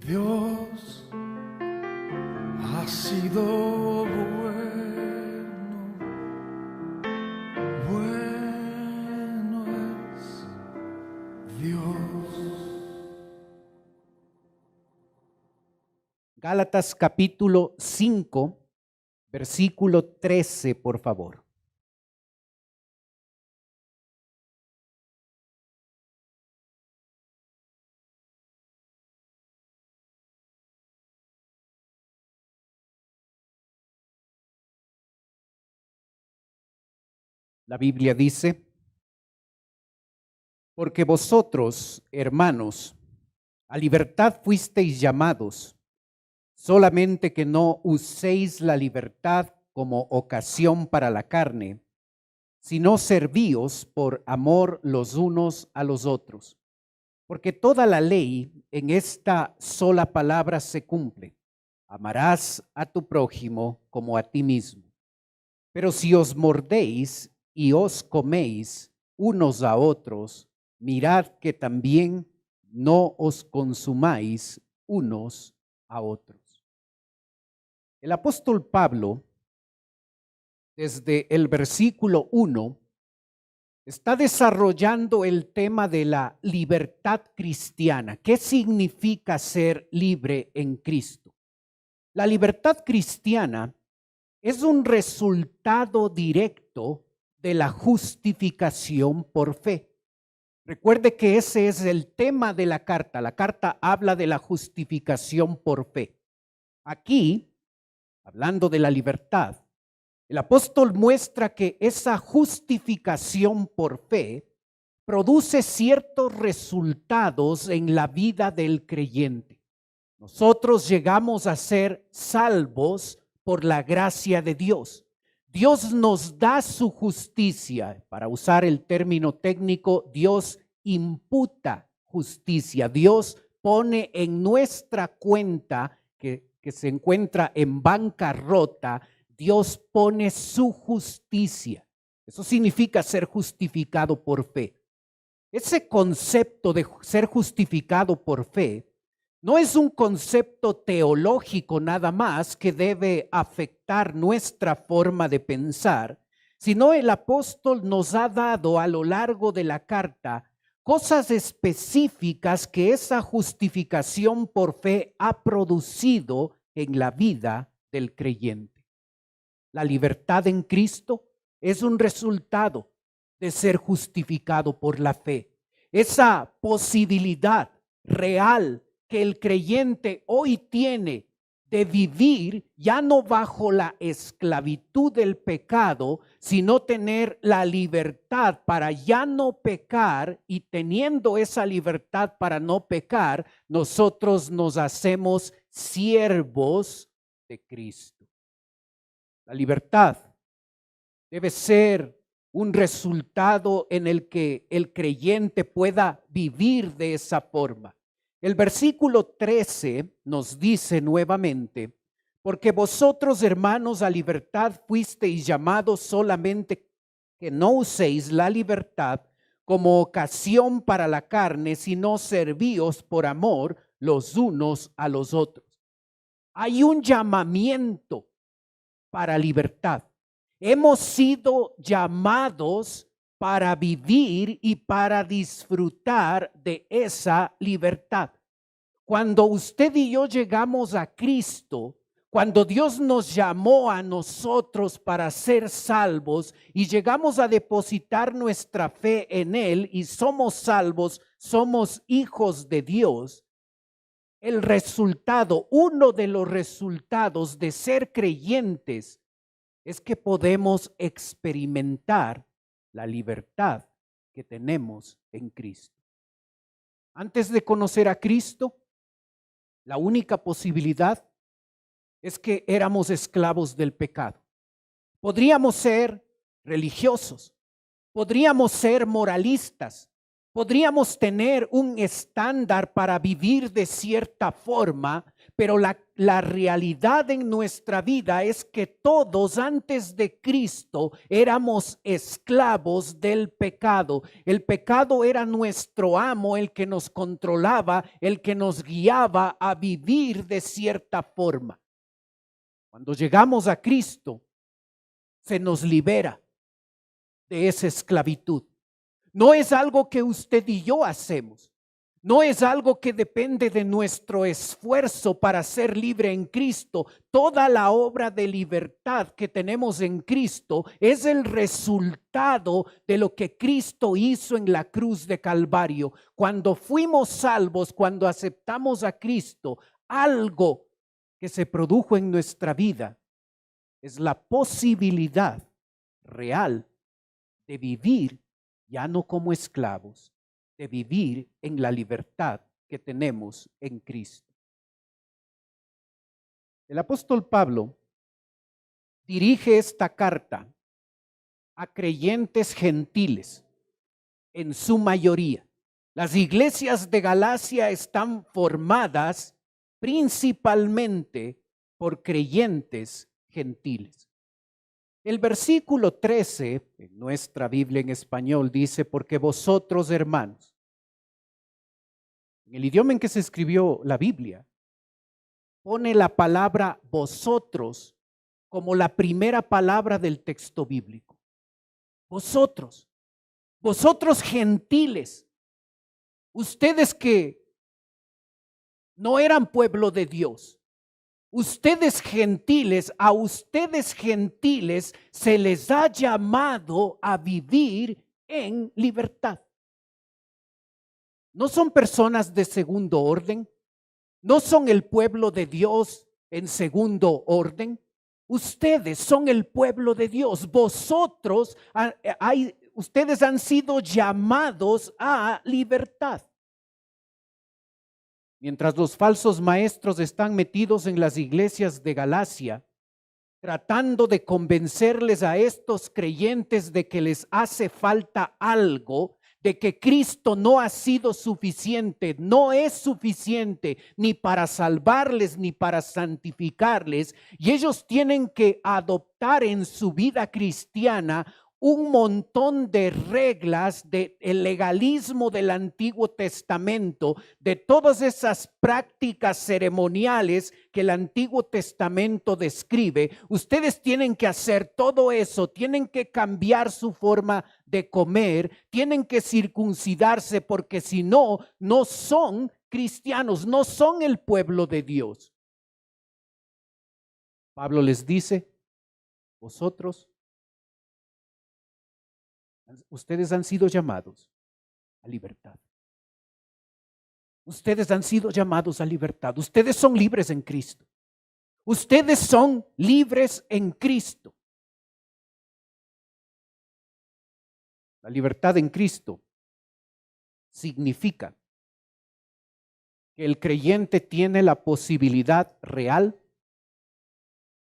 Dios ha sido bueno, bueno es Dios. Gálatas capítulo 5, versículo 13, por favor. La Biblia dice: porque vosotros, hermanos, a libertad fuisteis llamados, solamente que no uséis la libertad como ocasión para la carne, sino servíos por amor los unos a los otros. Porque toda la ley en esta sola palabra se cumple: amarás a tu prójimo como a ti mismo. Pero si os mordéis y os coméis unos a otros, mirad que también no os consumáis unos a otros. El apóstol Pablo, desde el versículo 1, está desarrollando el tema de la libertad cristiana. ¿Qué significa ser libre en Cristo? La libertad cristiana es un resultado directo de la justificación por fe. Recuerde que ese es el tema de la carta. La carta habla de la justificación por fe. Aquí, hablando de la libertad, el apóstol muestra que esa justificación por fe produce ciertos resultados en la vida del creyente. Nosotros llegamos a ser salvos por la gracia de Dios. Dios nos da su justicia. Para usar el término técnico, Dios imputa justicia. Dios pone en nuestra cuenta que se encuentra en bancarrota, Dios pone su justicia. Eso significa ser justificado por fe. Ese concepto de ser justificado por fe no es un concepto teológico nada más que debe afectar nuestra forma de pensar, sino el apóstol nos ha dado a lo largo de la carta cosas específicas que esa justificación por fe ha producido en la vida del creyente. La libertad en Cristo es un resultado de ser justificado por la fe. Esa posibilidad real que el creyente hoy tiene de vivir ya no bajo la esclavitud del pecado, sino tener la libertad para ya no pecar, y teniendo esa libertad para no pecar, nosotros nos hacemos siervos de Cristo. La libertad debe ser un resultado en el que el creyente pueda vivir de esa forma. El versículo 13 nos dice nuevamente: porque vosotros, hermanos, a libertad fuisteis llamados, solamente que no uséis la libertad como ocasión para la carne, sino servíos por amor los unos a los otros. Hay un llamamiento para libertad. Hemos sido llamados para vivir y para disfrutar de esa libertad. Cuando usted y yo llegamos a Cristo, cuando Dios nos llamó a nosotros para ser salvos y llegamos a depositar nuestra fe en Él y somos salvos, somos hijos de Dios, el resultado, uno de los resultados de ser creyentes es que podemos experimentar la libertad que tenemos en Cristo. Antes de conocer a Cristo, la única posibilidad es que éramos esclavos del pecado. Podríamos ser religiosos, podríamos ser moralistas, podríamos tener un estándar para vivir de cierta forma, pero la realidad en nuestra vida es que todos antes de Cristo éramos esclavos del pecado. El pecado era nuestro amo, el que nos controlaba, el que nos guiaba a vivir de cierta forma. Cuando llegamos a Cristo, se nos libera de esa esclavitud. No es algo que usted y yo hacemos. No es algo que depende de nuestro esfuerzo para ser libre en Cristo. Toda la obra de libertad que tenemos en Cristo es el resultado de lo que Cristo hizo en la cruz de Calvario. Cuando fuimos salvos, cuando aceptamos a Cristo, algo que se produjo en nuestra vida es la posibilidad real de vivir ya no como esclavos, de vivir en la libertad que tenemos en Cristo. El apóstol Pablo dirige esta carta a creyentes gentiles, en su mayoría. Las iglesias de Galacia están formadas principalmente por creyentes gentiles. El versículo 13 en nuestra Biblia en español dice: porque vosotros, hermanos, en el idioma en que se escribió la Biblia, pone la palabra vosotros como la primera palabra del texto bíblico. Vosotros gentiles, ustedes que no eran pueblo de Dios, ustedes gentiles, a ustedes gentiles se les ha llamado a vivir en libertad. No son personas de segundo orden, no son el pueblo de Dios en segundo orden. Ustedes son el pueblo de Dios. Vosotros, ustedes han sido llamados a libertad. Mientras los falsos maestros están metidos en las iglesias de Galacia, tratando de convencerles a estos creyentes de que les hace falta algo, de que Cristo no ha sido suficiente, no es suficiente ni para salvarles ni para santificarles, y ellos tienen que adoptar en su vida cristiana un montón de reglas del legalismo del Antiguo Testamento, de todas esas prácticas ceremoniales que el Antiguo Testamento describe. Ustedes tienen que hacer todo eso, tienen que cambiar su forma de comer, tienen que circuncidarse, porque si no, no son cristianos, no son el pueblo de Dios. Pablo les dice: ustedes han sido llamados a libertad. Ustedes han sido llamados a libertad. Ustedes son libres en Cristo. Ustedes son libres en Cristo. La libertad en Cristo significa que el creyente tiene la posibilidad real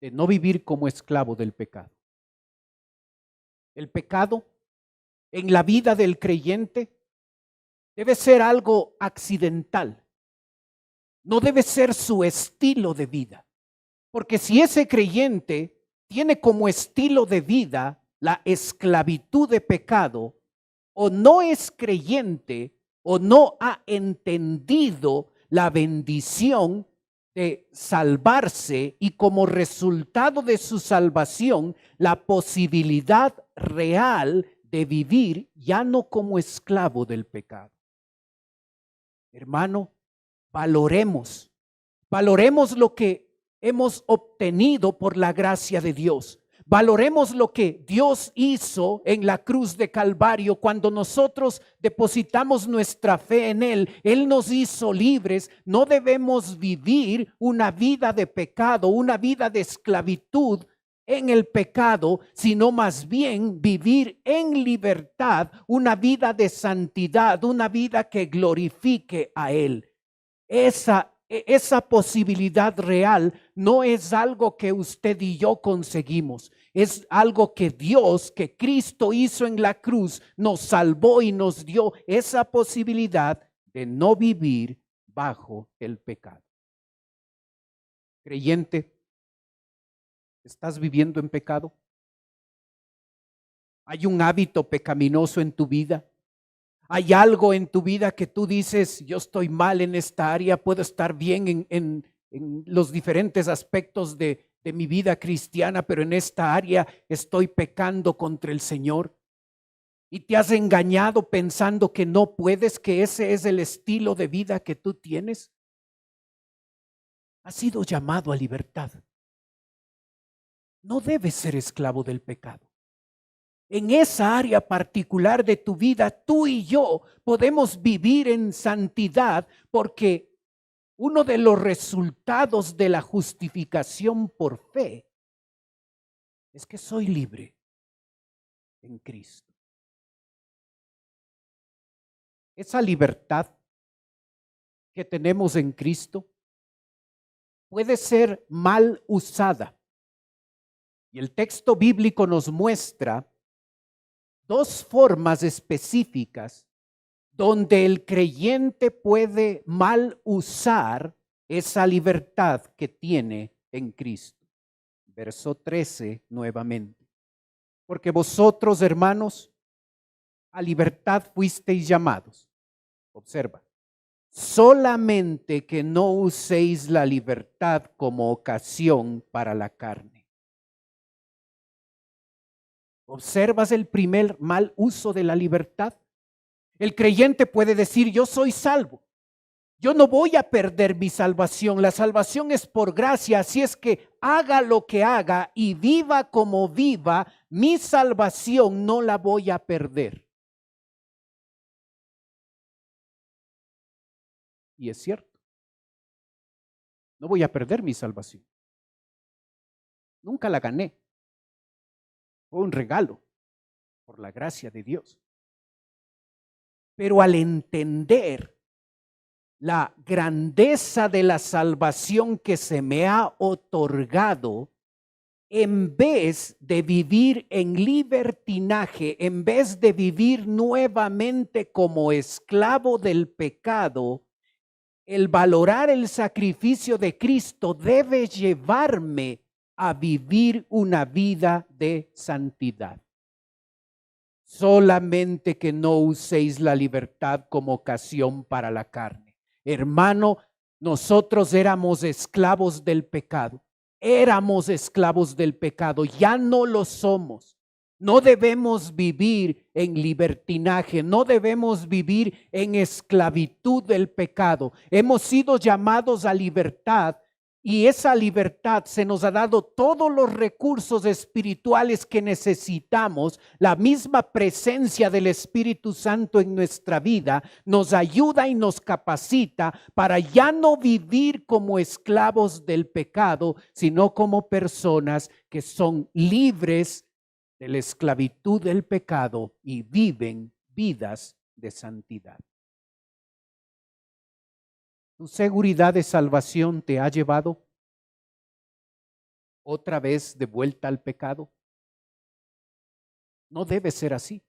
de no vivir como esclavo del pecado. El pecado en la vida del creyente debe ser algo accidental, no debe ser su estilo de vida, porque si ese creyente tiene como estilo de vida la esclavitud de pecado, o no es creyente o no ha entendido la bendición de salvarse y como resultado de su salvación la posibilidad real de vivir ya no como esclavo del pecado. Hermano, valoremos lo que hemos obtenido por la gracia de Dios. Valoremos lo que Dios hizo en la cruz de Calvario. Cuando nosotros depositamos nuestra fe en Él, Él nos hizo libres. No debemos vivir una vida de pecado, una vida de esclavitud en el pecado, sino más bien vivir en libertad, una vida de santidad, una vida que glorifique a Él. Esa posibilidad real no es algo que usted y yo conseguimos, es algo que Dios, que Cristo hizo en la cruz, nos salvó y nos dio esa posibilidad de no vivir bajo el pecado. Creyente, ¿estás viviendo en pecado? ¿Hay un hábito pecaminoso en tu vida? ¿Hay algo en tu vida que tú dices, yo estoy mal en esta área, puedo estar bien en los diferentes aspectos de mi vida cristiana, pero en esta área estoy pecando contra el Señor? Y te has engañado pensando que no puedes, que ese es el estilo de vida que tú tienes. Has sido llamado a libertad. No debes ser esclavo del pecado. En esa área particular de tu vida, tú y yo podemos vivir en santidad, porque uno de los resultados de la justificación por fe es que soy libre en Cristo. Esa libertad que tenemos en Cristo puede ser mal usada. Y el texto bíblico nos muestra dos formas específicas donde el creyente puede mal usar esa libertad que tiene en Cristo. Verso 13 nuevamente. Porque vosotros, hermanos, a libertad fuisteis llamados. Observa. Solamente que no uséis la libertad como ocasión para la carne. ¿Observas el primer mal uso de la libertad? El creyente puede decir, yo soy salvo. Yo no voy a perder mi salvación. La salvación es por gracia, así es que haga lo que haga y viva como viva, mi salvación no la voy a perder. Y es cierto. No voy a perder mi salvación. Nunca la gané. Fue un regalo por la gracia de Dios. Pero al entender la grandeza de la salvación que se me ha otorgado, en vez de vivir en libertinaje, en vez de vivir nuevamente como esclavo del pecado, el valorar el sacrificio de Cristo debe llevarme a vivir una vida de santidad. Solamente que no uséis la libertad como ocasión para la carne. Hermano, nosotros éramos esclavos del pecado. Éramos esclavos del pecado, ya no lo somos. No debemos vivir en libertinaje, no debemos vivir en esclavitud del pecado. Hemos sido llamados a libertad. Y esa libertad se nos ha dado todos los recursos espirituales que necesitamos. La misma presencia del Espíritu Santo en nuestra vida nos ayuda y nos capacita para ya no vivir como esclavos del pecado, sino como personas que son libres de la esclavitud del pecado y viven vidas de santidad. ¿Tu seguridad de salvación te ha llevado otra vez de vuelta al pecado? No debe ser así.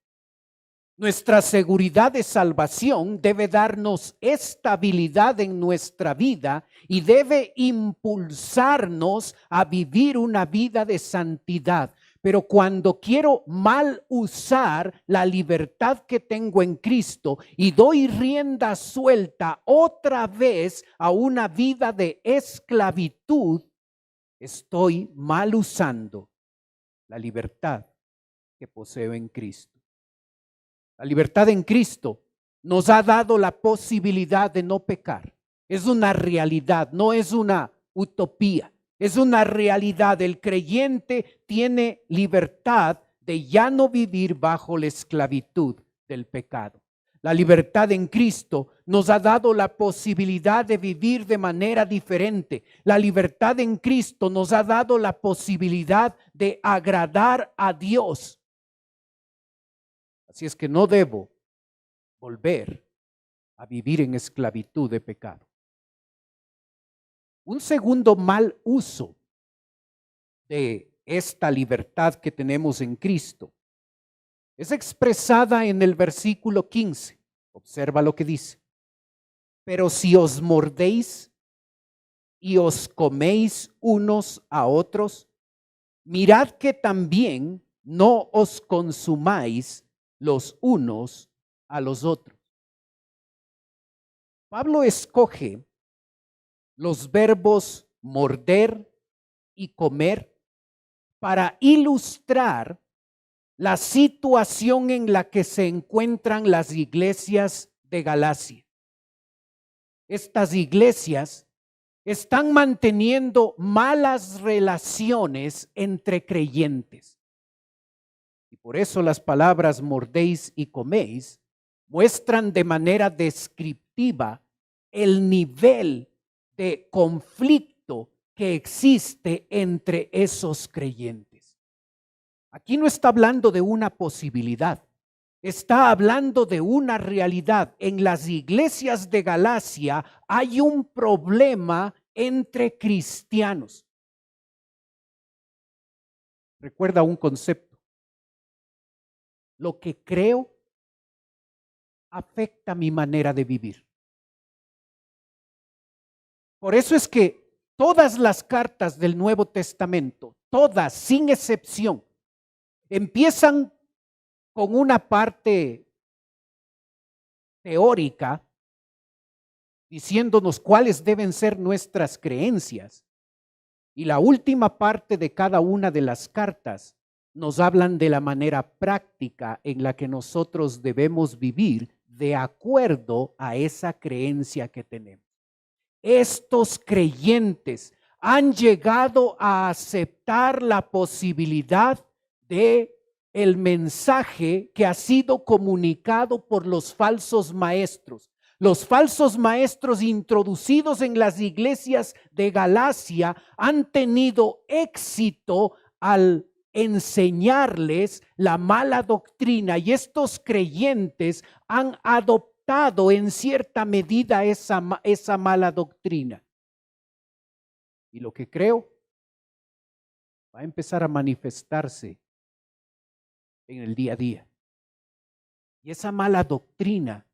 Nuestra seguridad de salvación debe darnos estabilidad en nuestra vida y debe impulsarnos a vivir una vida de santidad. Pero cuando quiero mal usar la libertad que tengo en Cristo y doy rienda suelta otra vez a una vida de esclavitud, estoy mal usando la libertad que poseo en Cristo. La libertad en Cristo nos ha dado la posibilidad de no pecar. Es una realidad, no es una utopía. Es una realidad. El creyente tiene libertad de ya no vivir bajo la esclavitud del pecado. La libertad en Cristo nos ha dado la posibilidad de vivir de manera diferente. La libertad en Cristo nos ha dado la posibilidad de agradar a Dios. Así es que no debo volver a vivir en esclavitud de pecado. Un segundo mal uso de esta libertad que tenemos en Cristo es expresada en el versículo 15. Observa lo que dice. Pero si os mordéis y os coméis unos a otros, mirad que también no os consumáis los unos a los otros. Pablo escoge los verbos morder y comer para ilustrar la situación en la que se encuentran las iglesias de Galacia. Estas iglesias están manteniendo malas relaciones entre creyentes. Y por eso las palabras mordéis y coméis muestran de manera descriptiva el nivel de conflicto que existe entre esos creyentes. Aquí no está hablando de una posibilidad, está hablando de una realidad. En las iglesias de Galacia hay un problema entre cristianos. Recuerda un concepto. Lo que creo afecta mi manera de vivir. Por eso es que todas las cartas del Nuevo Testamento, todas sin excepción, empiezan con una parte teórica diciéndonos cuáles deben ser nuestras creencias. Y la última parte de cada una de las cartas nos hablan de la manera práctica en la que nosotros debemos vivir de acuerdo a esa creencia que tenemos. Estos creyentes han llegado a aceptar la posibilidad de el mensaje que ha sido comunicado por los falsos maestros. Los falsos maestros introducidos en las iglesias de Galacia han tenido éxito al enseñarles la mala doctrina y estos creyentes han adoptado en cierta medida esa mala doctrina. Y lo que creo va a empezar a manifestarse en el día a día. Y esa mala doctrina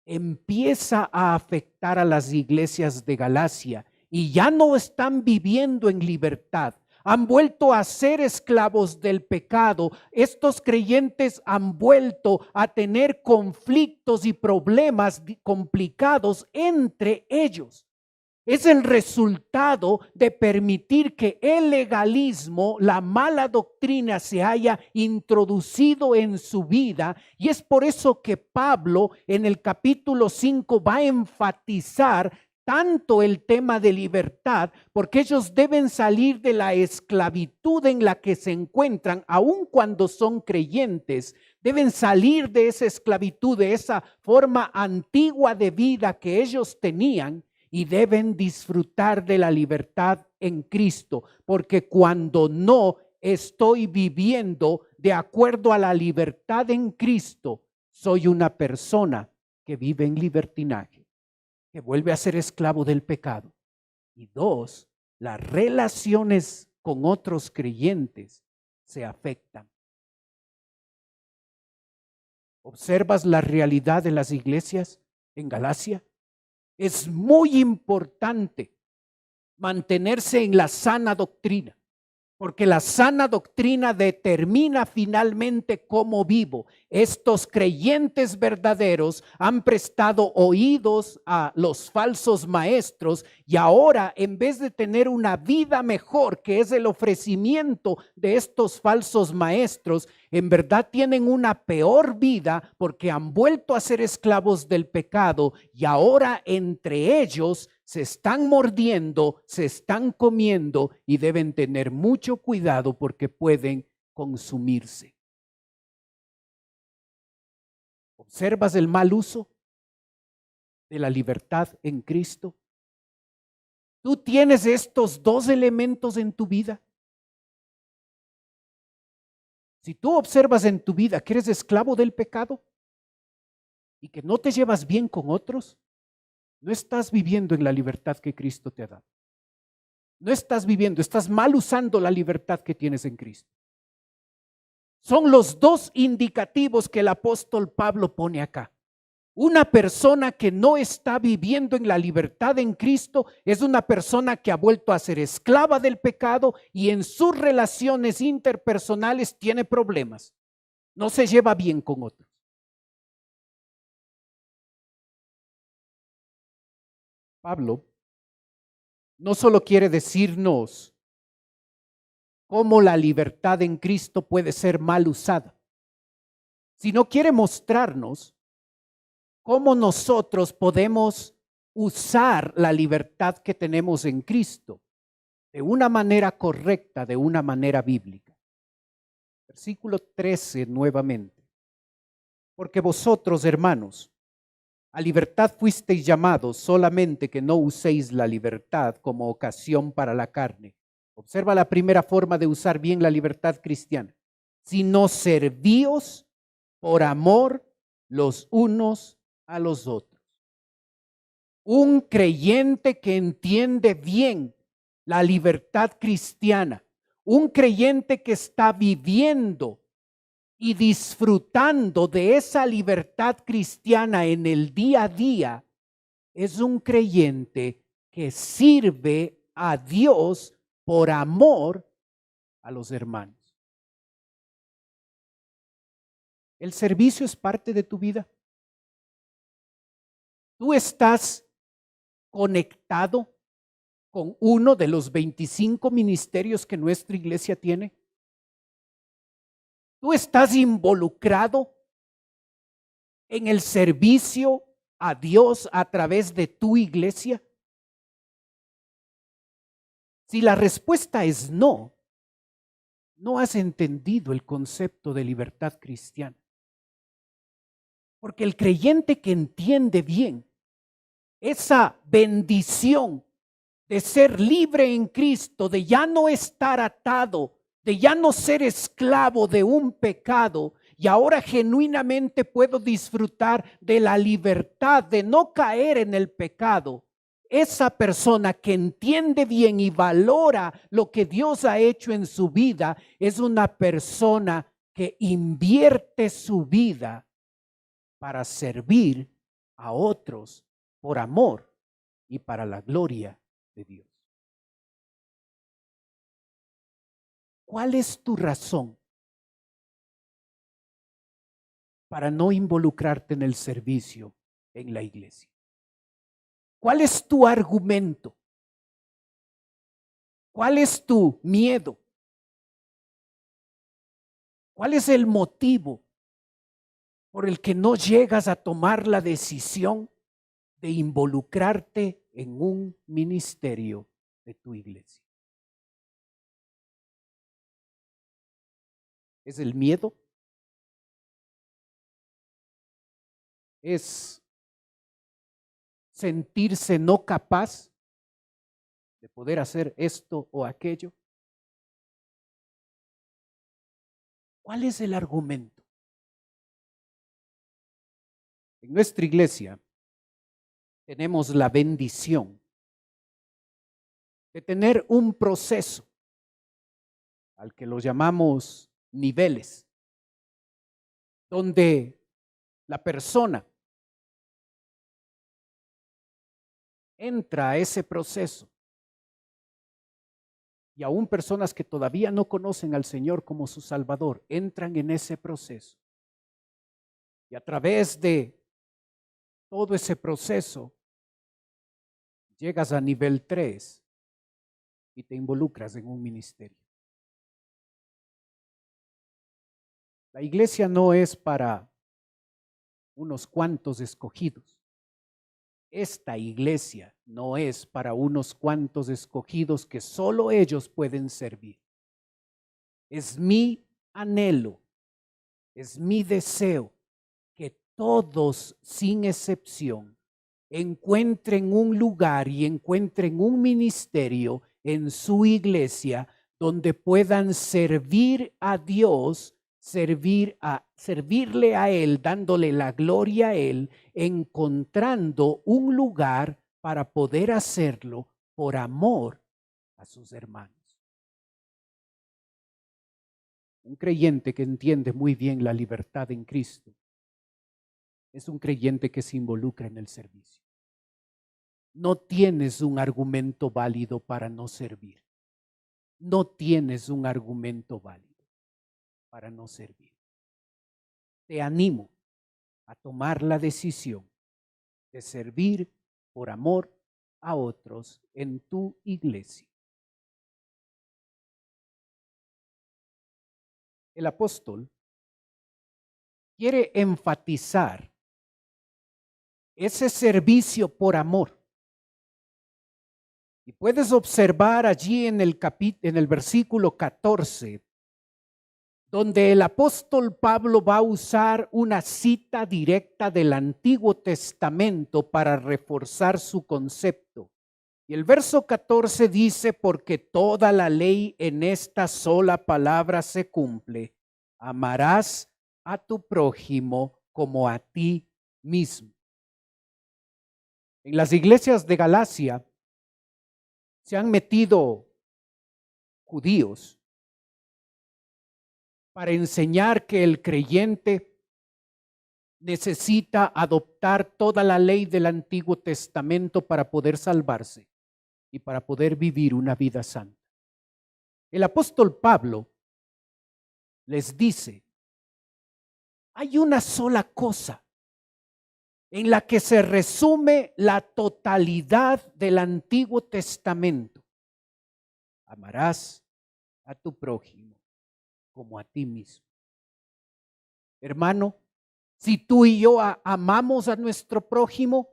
empieza a afectar a las iglesias de Galacia y ya no están viviendo en libertad. Han vuelto a ser esclavos del pecado. Estos creyentes han vuelto a tener conflictos y problemas complicados entre ellos. Es el resultado de permitir que el legalismo, la mala doctrina, se haya introducido en su vida. Y es por eso que Pablo en el capítulo 5 va a enfatizar tanto el tema de libertad, porque ellos deben salir de la esclavitud en la que se encuentran, aun cuando son creyentes. Deben salir de esa esclavitud, de esa forma antigua de vida que ellos tenían, y deben disfrutar de la libertad en Cristo, porque cuando no estoy viviendo de acuerdo a la libertad en Cristo, soy una persona que vive en libertinaje, que vuelve a ser esclavo del pecado. Y dos, las relaciones con otros creyentes se afectan. ¿Observas la realidad de las iglesias en Galacia? Es muy importante mantenerse en la sana doctrina, porque la sana doctrina determina finalmente cómo vivo. Estos creyentes verdaderos han prestado oídos a los falsos maestros y ahora, en vez de tener una vida mejor, que es el ofrecimiento de estos falsos maestros, en verdad tienen una peor vida porque han vuelto a ser esclavos del pecado y ahora entre ellos se están mordiendo, se están comiendo y deben tener mucho cuidado porque pueden consumirse. ¿Observas el mal uso de la libertad en Cristo? ¿Tú tienes estos dos elementos en tu vida? Si tú observas en tu vida que eres esclavo del pecado y que no te llevas bien con otros, no estás viviendo en la libertad que Cristo te ha dado. No estás viviendo, estás mal usando la libertad que tienes en Cristo. Son los dos indicativos que el apóstol Pablo pone acá. Una persona que no está viviendo en la libertad en Cristo es una persona que ha vuelto a ser esclava del pecado y en sus relaciones interpersonales tiene problemas. No se lleva bien con otros. Pablo no solo quiere decirnos cómo la libertad en Cristo puede ser mal usada, sino quiere mostrarnos cómo nosotros podemos usar la libertad que tenemos en Cristo de una manera correcta, de una manera bíblica. Versículo 13 nuevamente. Porque vosotros, hermanos, a libertad fuisteis llamados, solamente que no uséis la libertad como ocasión para la carne. Observa la primera forma de usar bien la libertad cristiana. Sino servíos por amor los unos a los otros. Un creyente que entiende bien la libertad cristiana, un creyente que está viviendo y disfrutando de esa libertad cristiana en el día a día, es un creyente que sirve a Dios por amor a los hermanos. ¿El servicio es parte de tu vida? ¿Tú estás conectado con uno de los 25 ministerios que nuestra iglesia tiene? ¿Tú estás involucrado en el servicio a Dios a través de tu iglesia? Si la respuesta es no, no has entendido el concepto de libertad cristiana. Porque el creyente que entiende bien esa bendición de ser libre en Cristo, de ya no estar atado, de ya no ser esclavo de un pecado, y ahora genuinamente puedo disfrutar de la libertad de no caer en el pecado. Esa persona que entiende bien y valora lo que Dios ha hecho en su vida es una persona que invierte su vida para servir a otros por amor y para la gloria de Dios. ¿Cuál es tu razón para no involucrarte en el servicio en la iglesia? ¿Cuál es tu argumento? ¿Cuál es tu miedo? ¿Cuál es el motivo por el que no llegas a tomar la decisión de involucrarte en un ministerio de tu iglesia? ¿Es el miedo? ¿Es sentirse no capaz de poder hacer esto o aquello? ¿Cuál es el argumento? En nuestra iglesia tenemos la bendición de tener un proceso al que lo llamamos niveles, donde la persona entra a ese proceso y aún personas que todavía no conocen al Señor como su Salvador entran en ese proceso y a través de todo ese proceso llegas a nivel 3 y te involucras en un ministerio. La iglesia no es para unos cuantos escogidos. Esta iglesia no es para unos cuantos escogidos que solo ellos pueden servir. Es mi anhelo, es mi deseo que todos, sin excepción, encuentren un lugar y encuentren un ministerio en su iglesia donde puedan servir a Dios, servirle a Él, dándole la gloria a Él, encontrando un lugar para poder hacerlo por amor a sus hermanos. Un creyente que entiende muy bien la libertad en Cristo es un creyente que se involucra en el servicio. No tienes un argumento válido para no servir. No tienes un argumento válido para no servir. Te animo a tomar la decisión de servir por amor a otros en tu iglesia. El apóstol quiere enfatizar ese servicio por amor. Y puedes observar allí en el versículo 14, donde el apóstol Pablo va a usar una cita directa del Antiguo Testamento para reforzar su concepto. Y el verso 14 dice, porque toda la ley en esta sola palabra se cumple: amarás a tu prójimo como a ti mismo. En las iglesias de Galacia se han metido judíos para enseñar que el creyente necesita adoptar toda la ley del Antiguo Testamento para poder salvarse y para poder vivir una vida santa. El apóstol Pablo les dice, hay una sola cosa en la que se resume la totalidad del Antiguo Testamento: amarás a tu prójimo como a ti mismo. Hermano, si tú y yo amamos a nuestro prójimo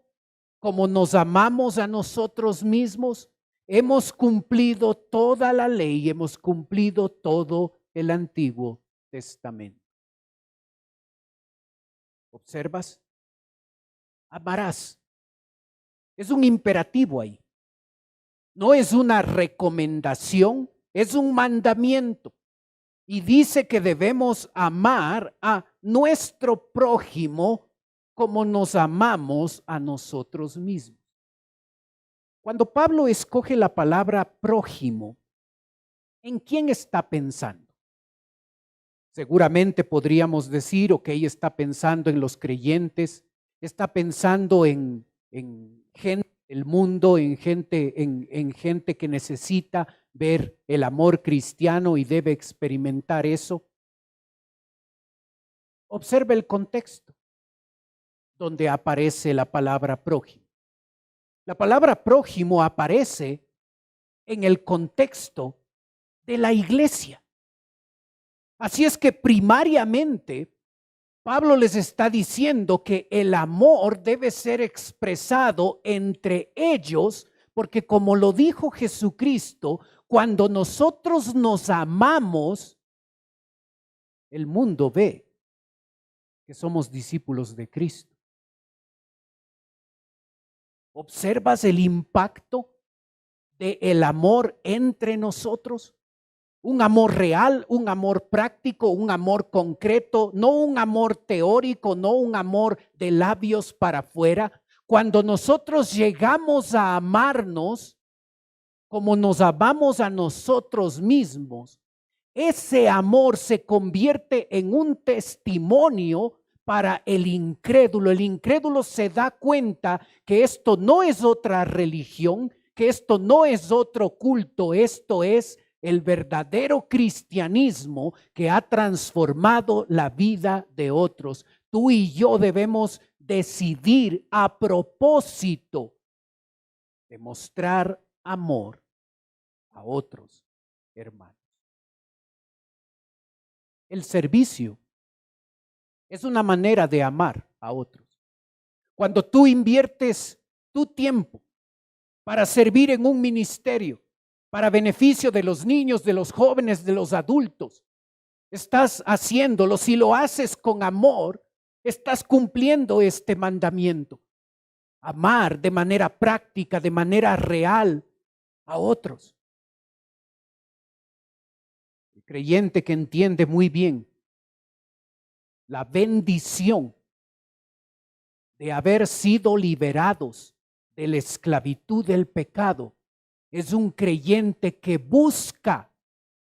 como nos amamos a nosotros mismos, hemos cumplido toda la ley, hemos cumplido todo el Antiguo Testamento. ¿Observas? Amarás. Es un imperativo ahí. No es una recomendación, es un mandamiento. Y dice que debemos amar a nuestro prójimo como nos amamos a nosotros mismos. Cuando Pablo escoge la palabra prójimo, ¿en quién está pensando? Seguramente podríamos decir, ok, está pensando en los creyentes, está pensando en gente del mundo, en gente que necesita ver el amor cristiano y debe experimentar eso. Observe el contexto donde aparece la palabra prójimo. La palabra prójimo aparece en el contexto de la iglesia. Así es que primariamente Pablo les está diciendo que el amor debe ser expresado entre ellos, porque como lo dijo Jesucristo, cuando nosotros nos amamos, el mundo ve que somos discípulos de Cristo. ¿Observas el impacto del amor entre nosotros? Un amor real, un amor práctico, un amor concreto, no un amor teórico, no un amor de labios para afuera. Cuando nosotros llegamos a amarnos como nos amamos a nosotros mismos, ese amor se convierte en un testimonio para el incrédulo. El incrédulo se da cuenta que esto no es otra religión, que esto no es otro culto, esto es el verdadero cristianismo que ha transformado la vida de otros. Tú y yo debemos decidir a propósito de mostrar amor a otros hermanos. El servicio es una manera de amar a otros. Cuando tú inviertes tu tiempo para servir en un ministerio, para beneficio de los niños, de los jóvenes, de los adultos, estás haciéndolo. Si lo haces con amor, estás cumpliendo este mandamiento. Amar de manera práctica, de manera real a otros. El creyente que entiende muy bien la bendición de haber sido liberados de la esclavitud del pecado, es un creyente que busca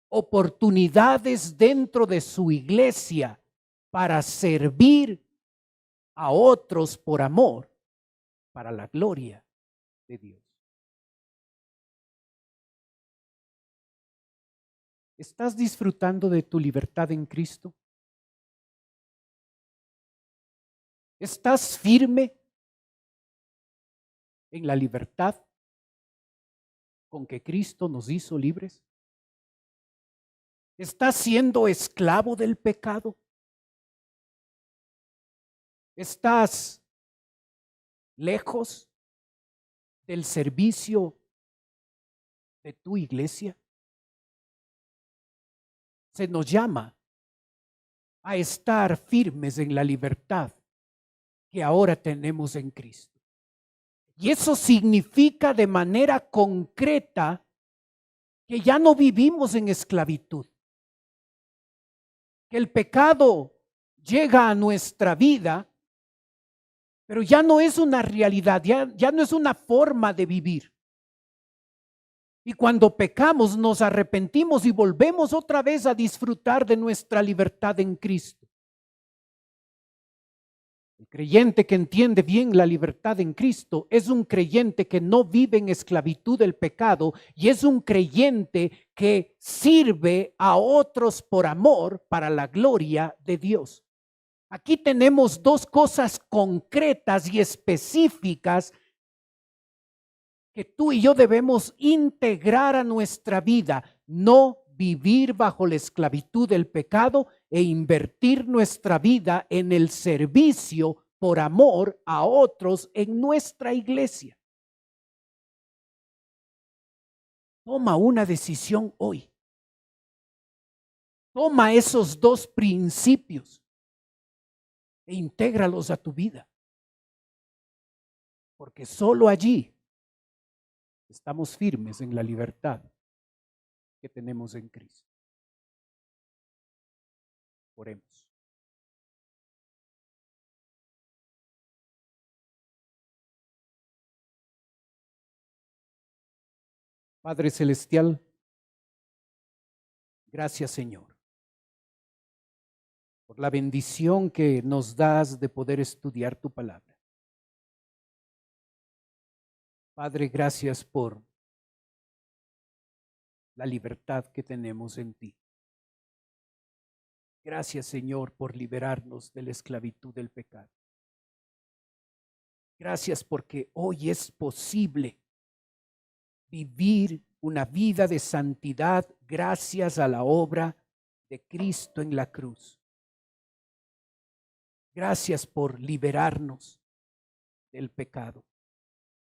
oportunidades dentro de su iglesia para servir a otros por amor para la gloria de Dios. ¿Estás disfrutando de tu libertad en Cristo? ¿Estás firme en la libertad con que Cristo nos hizo libres? ¿Estás siendo esclavo del pecado? ¿Estás lejos del servicio de tu iglesia? Se nos llama a estar firmes en la libertad que ahora tenemos en Cristo. Y eso significa de manera concreta que ya no vivimos en esclavitud, que el pecado llega a nuestra vida, pero ya no es una realidad, ya no es una forma de vivir. Y cuando pecamos nos arrepentimos y volvemos otra vez a disfrutar de nuestra libertad en Cristo. El creyente que entiende bien la libertad en Cristo es un creyente que no vive en esclavitud del pecado y es un creyente que sirve a otros por amor para la gloria de Dios. Aquí tenemos dos cosas concretas y específicas que tú y yo debemos integrar a nuestra vida, no vivir bajo la esclavitud del pecado e invertir nuestra vida en el servicio por amor a otros en nuestra iglesia. Toma una decisión hoy. Toma esos dos principios e intégralos a tu vida. Porque solo allí estamos firmes en la libertad que tenemos en Cristo. Oremos. Padre Celestial, gracias Señor por la bendición que nos das de poder estudiar tu palabra. Padre, gracias por la libertad que tenemos en ti. Gracias, Señor, por liberarnos de la esclavitud del pecado. Gracias porque hoy es posible vivir una vida de santidad gracias a la obra de Cristo en la cruz. Gracias por liberarnos del pecado.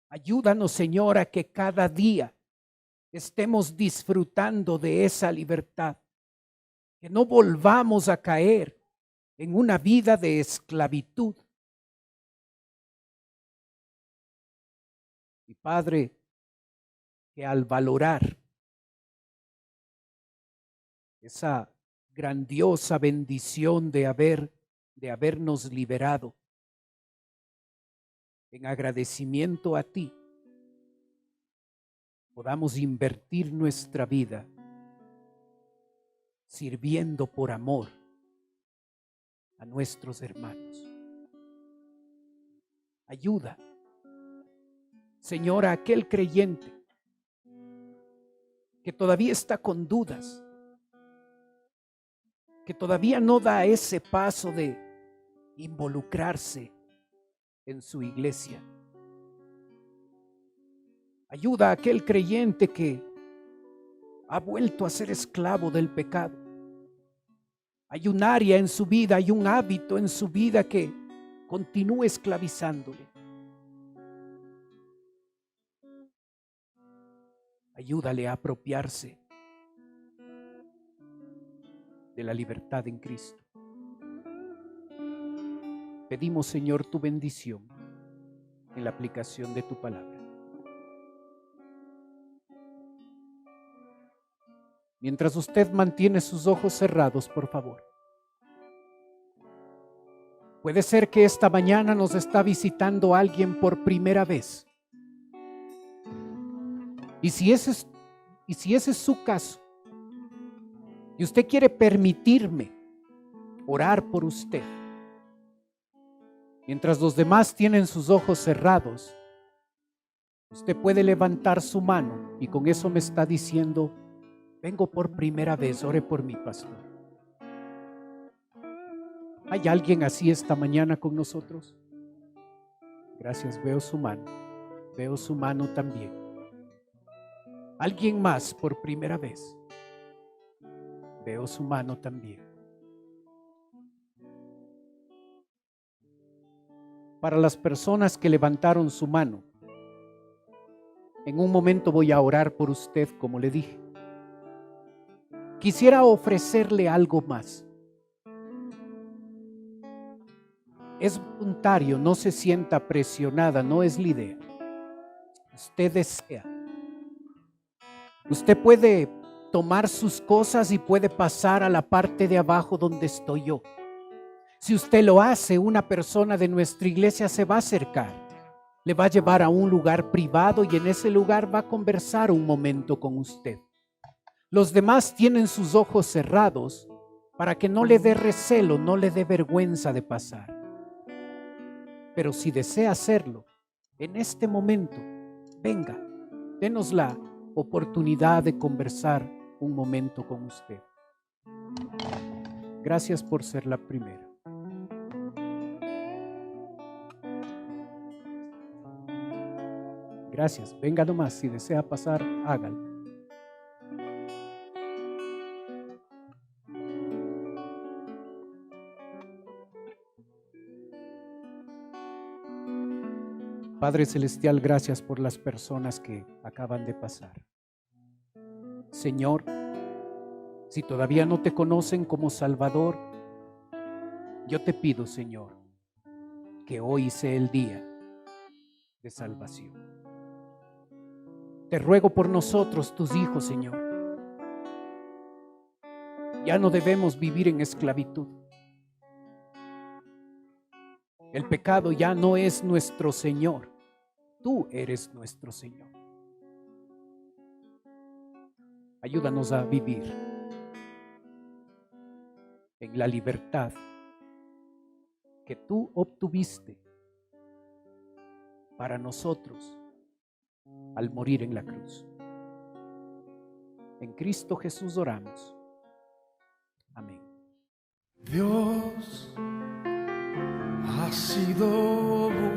Ayúdanos, Señor, a que cada día estemos disfrutando de esa libertad, que no volvamos a caer en una vida de esclavitud. Y Padre, que al valorar esa grandiosa bendición de habernos liberado, en agradecimiento a ti, podamos invertir nuestra vida sirviendo por amor a nuestros hermanos. Ayuda, Señor, a aquel creyente que todavía está con dudas, que todavía no da ese paso de involucrarse en su iglesia. Ayuda a aquel creyente que ha vuelto a ser esclavo del pecado. Hay un área en su vida, hay un hábito en su vida que continúa esclavizándole. Ayúdale a apropiarse de la libertad en Cristo. Pedimos, Señor, tu bendición en la aplicación de tu palabra. Mientras usted mantiene sus ojos cerrados, por favor. Puede ser que esta mañana nos está visitando alguien por primera vez. Y si ese es su caso, y usted quiere permitirme orar por usted, Mientras los demás tienen sus ojos cerrados, usted puede levantar su mano y con eso me está diciendo: vengo por primera vez, ore por mi pastor. ¿Hay alguien así esta mañana con nosotros? Gracias, veo su mano también. ¿Alguien más por primera vez? Veo su mano también. Para las personas que levantaron su mano, en un momento voy a orar por usted, como le dije. Quisiera ofrecerle algo más. Es voluntario, no se sienta presionada, no es la idea. Usted desea. Usted puede tomar sus cosas y puede pasar a la parte de abajo donde estoy yo. Si usted lo hace, una persona de nuestra iglesia se va a acercar, le va a llevar a un lugar privado y en ese lugar va a conversar un momento con usted. Los demás tienen sus ojos cerrados para que no le dé recelo, no le dé vergüenza de pasar. Pero si desea hacerlo, en este momento, venga, denos la oportunidad de conversar un momento con usted. Gracias por ser la primera. Gracias, venga nomás, si desea pasar, hágalo. Padre Celestial, gracias por las personas que acaban de pasar. Señor, si todavía no te conocen como Salvador, yo te pido, Señor, que hoy sea el día de salvación. Te ruego por nosotros, tus hijos, Señor. Ya no debemos vivir en esclavitud. El pecado ya no es nuestro Señor. Tú eres nuestro Señor. Ayúdanos a vivir en la libertad que tú obtuviste para nosotros al morir en la cruz. En Cristo Jesús oramos. Amén. Dios ha sido bueno.